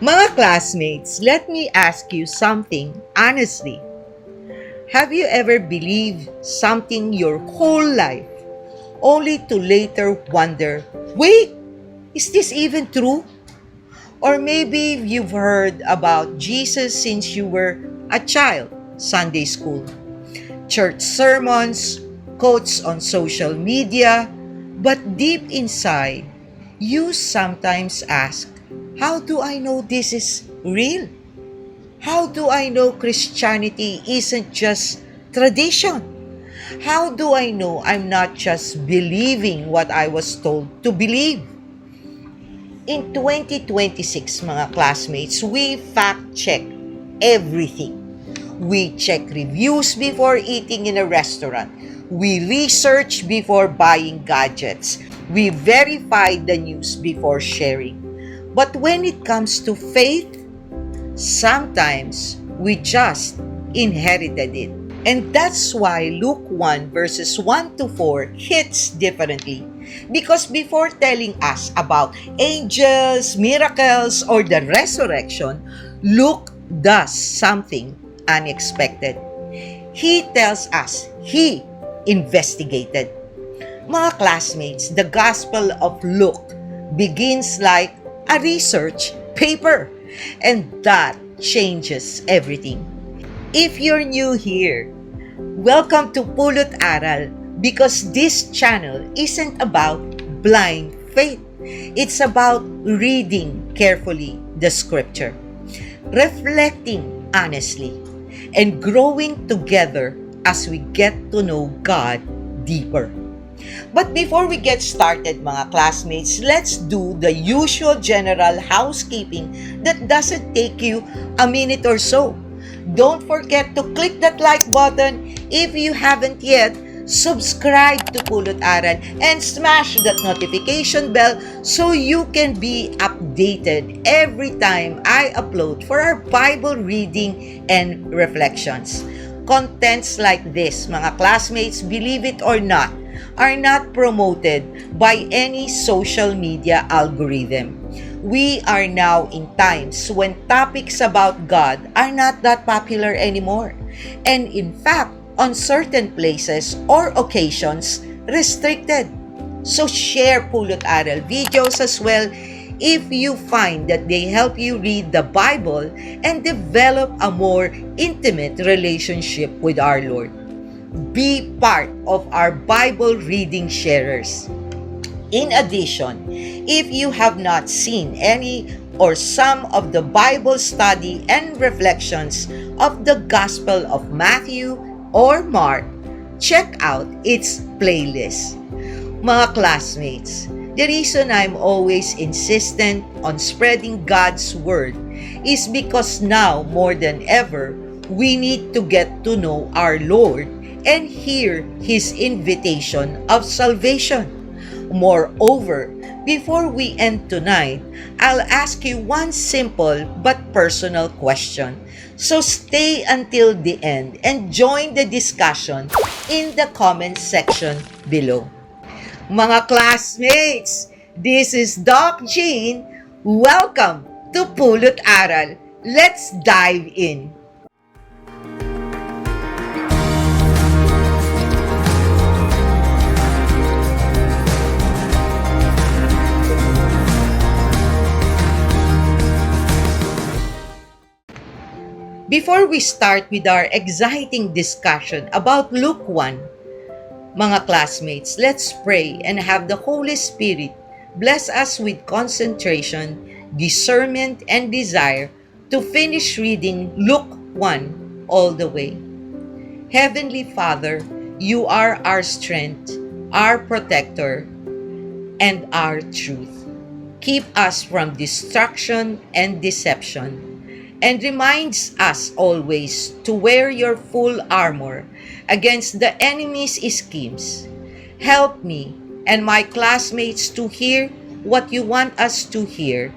Mga classmates, let me ask you something honestly. Have you ever believed something your whole life only to later wonder, wait, is this even true? Or maybe you've heard about Jesus since you were a child, Sunday school, church sermons, quotes on social media, but deep inside, you sometimes ask, how do I know this is real? How do I know Christianity isn't just tradition? How do I know I'm not just believing what I was told to believe? In 2026, mga classmates, we fact-check everything. We check reviews before eating in a restaurant. We research before buying gadgets. We verify the news before sharing. But when it comes to faith, sometimes we just inherited it. And that's why Luke 1 verses 1 to 4 hits differently. Because before telling us about angels, miracles, or the resurrection, Luke does something unexpected. He tells us he investigated. Mga classmates, the Gospel of Luke begins like a research paper, and that changes everything. If you're new here, welcome to Pulot Aral, because this channel isn't about blind faith. It's about reading carefully the scripture, reflecting honestly, and growing together as we get to know God deeper. But before we get started, mga classmates, let's do the usual general housekeeping that doesn't take you a minute or so. Don't forget to click that like button if you haven't yet. Subscribe to Pulot Aral and smash that notification bell so you can be updated every time I upload for our Bible reading and reflections. Contents like this, mga classmates, believe it or not, are not promoted by any social media algorithm. We are now in times when topics about God are not that popular anymore. And in fact, on certain places or occasions, restricted. So share Pulot Aral videos as well if you find that they help you read the Bible and develop a more intimate relationship with our Lord. Be part of our Bible reading sharers. In addition, if you have not seen any or some of the Bible study and reflections of the Gospel of Matthew or Mark, check out its playlist. Mga classmates, the reason I'm always insistent on spreading God's Word is because now more than ever, we need to get to know our Lord and hear His invitation of salvation. Moreover, before we end tonight, I'll ask you one simple but personal question. So stay until the end and join the discussion in the comment section below. Mga classmates, this is Doc Jean. Welcome to Pulot Aral. Let's dive in. Before we start with our exciting discussion about Luke 1, mga classmates, let's pray and have the Holy Spirit bless us with concentration, discernment, and desire to finish reading Luke 1 all the way. Heavenly Father, you are our strength, our protector, and our truth. Keep us from destruction and deception, and reminds us always to wear your full armor against the enemy's schemes. Help me and my classmates to hear what you want us to hear,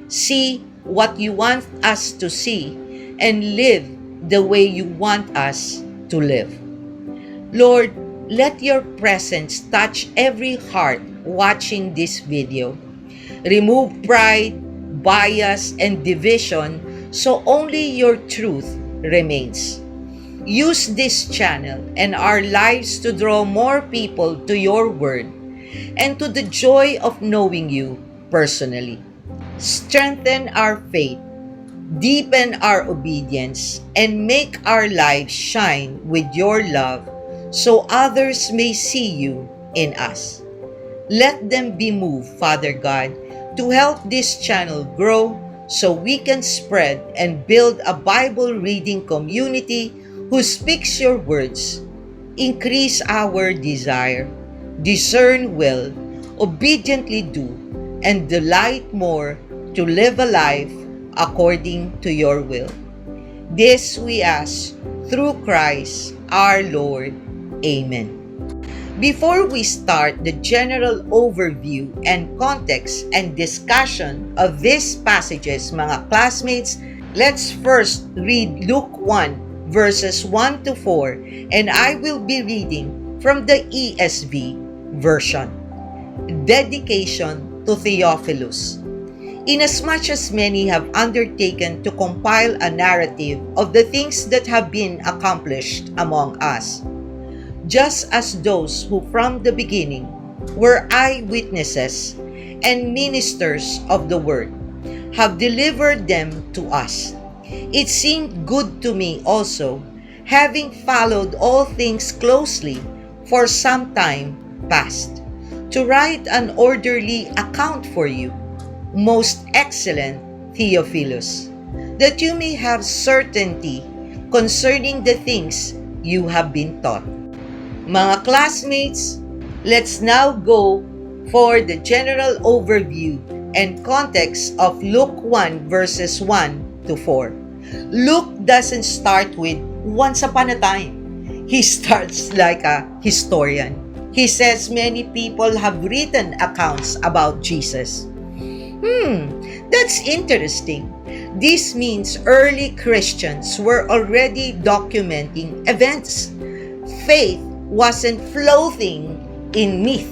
see what you want us to see, and live the way you want us to live. Lord, let your presence touch every heart watching this video. Remove pride, bias, and division, so only your truth remains. Use this channel and our lives to draw more people to your word and to the joy of knowing you personally. Strengthen our faith, deepen our obedience, and make our lives shine with your love so others may see you in us. Let them be moved, Father God, to help this channel grow so we can spread and build a Bible reading community who speaks your words. Increase our desire, discern will, obediently do, and delight more to live a life according to your will. This we ask through Christ our Lord. Amen. Before we start the general overview and context and discussion of these passages, mga classmates, let's first read Luke 1 verses 1 to 4, and I will be reading from the ESV version. Dedication to Theophilus. Inasmuch as many have undertaken to compile a narrative of the things that have been accomplished among us, just as those who from the beginning were eyewitnesses and ministers of the word have delivered them to us, it seemed good to me also, having followed all things closely for some time past, to write an orderly account for you, most excellent Theophilus, that you may have certainty concerning the things you have been taught. Mga classmates, let's now go for the general overview and context of Luke 1 verses 1 to 4. Luke doesn't start with once upon a time. He starts like a historian. He says many people have written accounts about Jesus. That's interesting. This means early Christians were already documenting events. Faith wasn't floating in myth.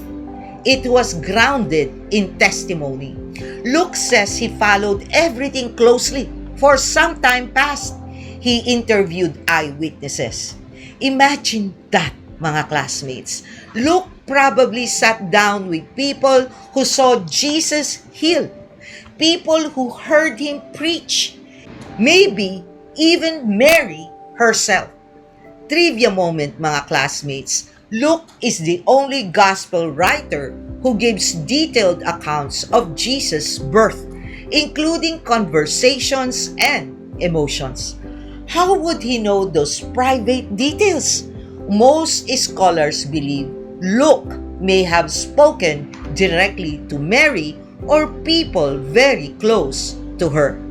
It was grounded in testimony. Luke says he followed everything closely for some time past. He interviewed eyewitnesses. Imagine that, mga classmates. Luke probably sat down with people who saw Jesus heal, people who heard him preach, maybe even Mary herself. Trivia moment, mga classmates. Luke is the only gospel writer who gives detailed accounts of Jesus' birth, including conversations and emotions. How would he know those private details? Most scholars believe Luke may have spoken directly to Mary or people very close to her.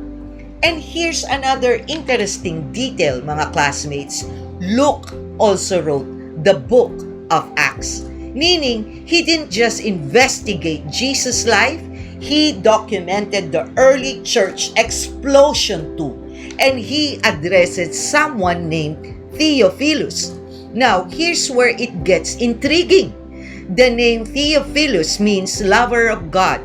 And here's another interesting detail, mga classmates. Luke also wrote the book of Acts, meaning he didn't just investigate Jesus' life, he documented the early church explosion too, and he addressed someone named Theophilus. Now, here's where it gets intriguing. The name Theophilus means lover of God.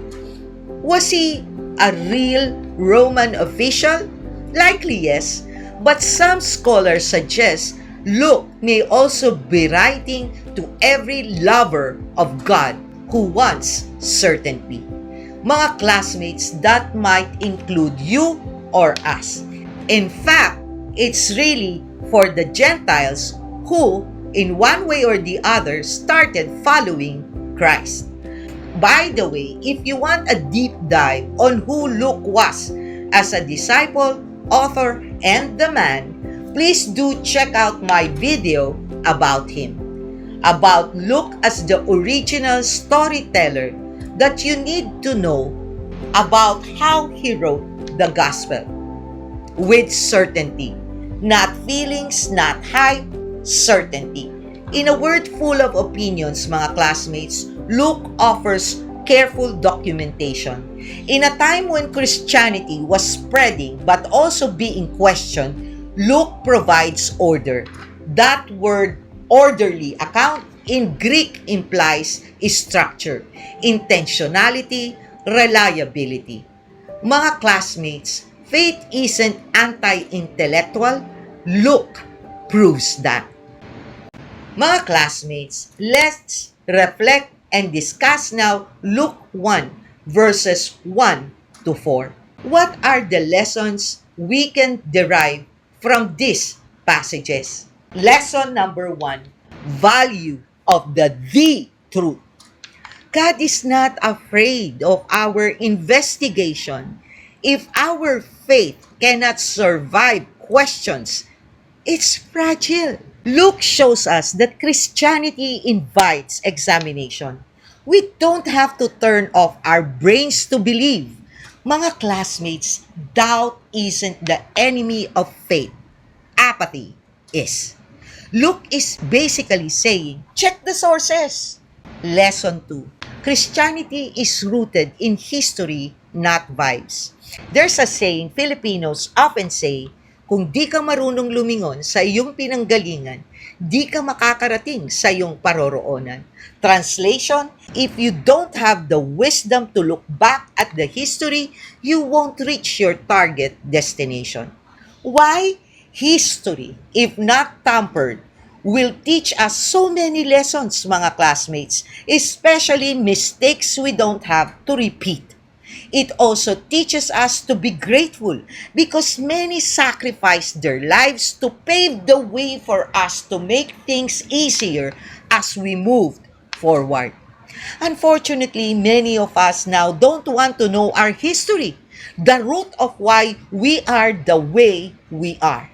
Was he a real Roman official? Likely yes, but some scholars suggest Luke may also be writing to every lover of God who wants certainty. Mga classmates, that might include you or us. In fact, it's really for the Gentiles who, in one way or the other, started following Christ. By the way, if you want a deep dive on who Luke was as a disciple, author, and the man, please do check out my video about him. About Luke as the original storyteller that you need to know about how he wrote the gospel. With certainty. Not feelings, not hype, certainty. In a world full of opinions, mga classmates, Luke offers careful documentation. In a time when Christianity was spreading but also being questioned, Luke provides order. That word orderly account in Greek implies structure, intentionality, reliability. Mga classmates, faith isn't anti-intellectual. Luke proves that. Mga classmates, let's reflect and discuss now Luke 1 verses 1 to 4. What are the lessons we can derive from these passages? Lesson number 1, value of the truth. God is not afraid of our investigation. If our faith cannot survive questions, it's fragile. Luke shows us that Christianity invites examination. We don't have to turn off our brains to believe. Mga classmates, doubt isn't the enemy of faith. Apathy is. Luke is basically saying, check the sources. Lesson 2. Christianity is rooted in history, not vibes. There's a saying Filipinos often say, kung di ka marunong lumingon sa iyong pinanggalingan, di ka makakarating sa iyong paroroonan. Translation, if you don't have the wisdom to look back at the history, you won't reach your target destination. Why? History, if not tampered, will teach us so many lessons, mga classmates, especially mistakes we don't have to repeat. It also teaches us to be grateful because many sacrificed their lives to pave the way for us to make things easier as we moved forward. Unfortunately, many of us now don't want to know our history, the root of why we are the way we are.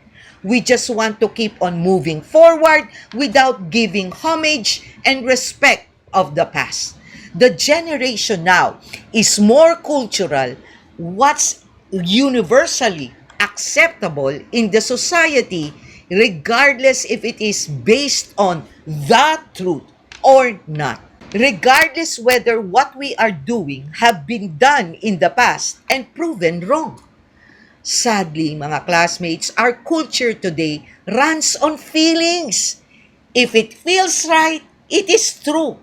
We just want to keep on moving forward without giving homage and respect of the past. The generation now is more cultural. What's universally acceptable in the society, regardless if it is based on the truth or not. Regardless whether what we are doing have been done in the past and proven wrong. Sadly, mga classmates, our culture today runs on feelings. If it feels right, it is true.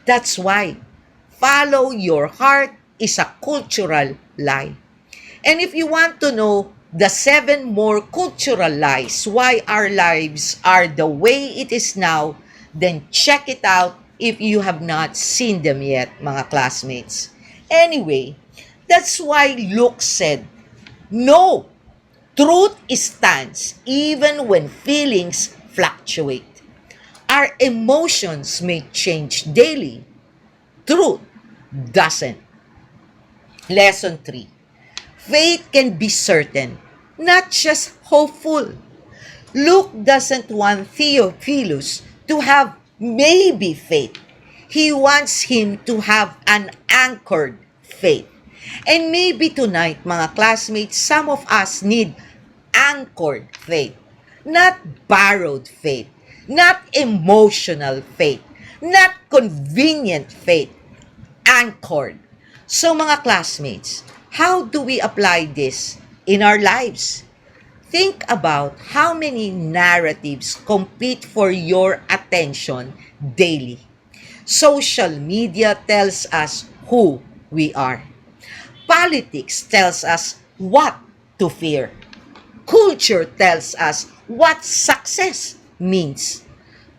That's why follow your heart is a cultural lie. And if you want to know the 7 more cultural lies why our lives are the way it is now, then check it out if you have not seen them yet, mga classmates. Anyway, that's why Luke said, no, truth stands even when feelings fluctuate. Our emotions may change daily. Truth doesn't. Lesson 3. Faith can be certain, not just hopeful. Luke doesn't want Theophilus to have maybe faith. He wants him to have an anchored faith. And maybe tonight, mga classmates, some of us need anchored faith, not borrowed faith, not emotional faith, not convenient faith, anchored. So mga classmates, how do we apply this in our lives? Think about how many narratives compete for your attention daily. Social media tells us who we are. Politics tells us what to fear. Culture tells us what success means.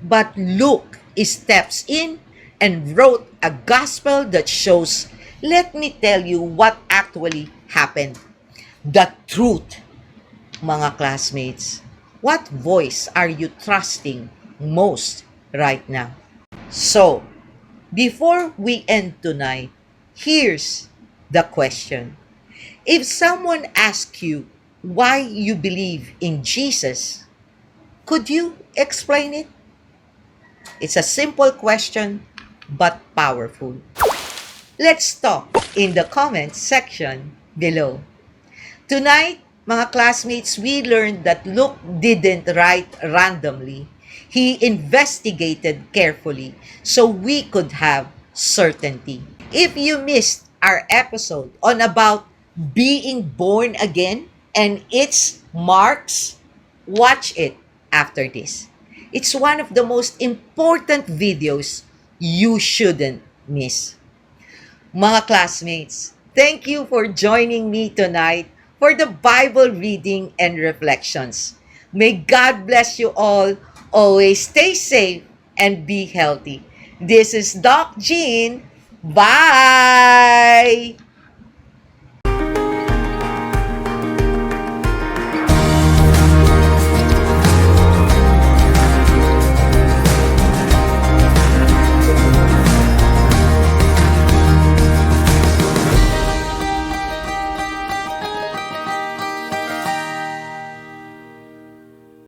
But Luke steps in and wrote a gospel that shows, let me tell you what actually happened. The truth, mga classmates. What voice are you trusting most right now? So, before we end tonight, here's the question. If someone asks you why you believe in Jesus, could you explain it? It's a simple question, but powerful. Let's talk in the comments section below. Tonight, mga classmates, we learned that Luke didn't write randomly. He investigated carefully so we could have certainty. If you missed our episode on about being born again and its marks, watch it after this. It's one of the most important videos you shouldn't miss. Mga classmates, Thank you for joining me tonight for the Bible reading and reflections. May God bless you all. Always stay safe and be healthy. This is Doc Jean. Bye!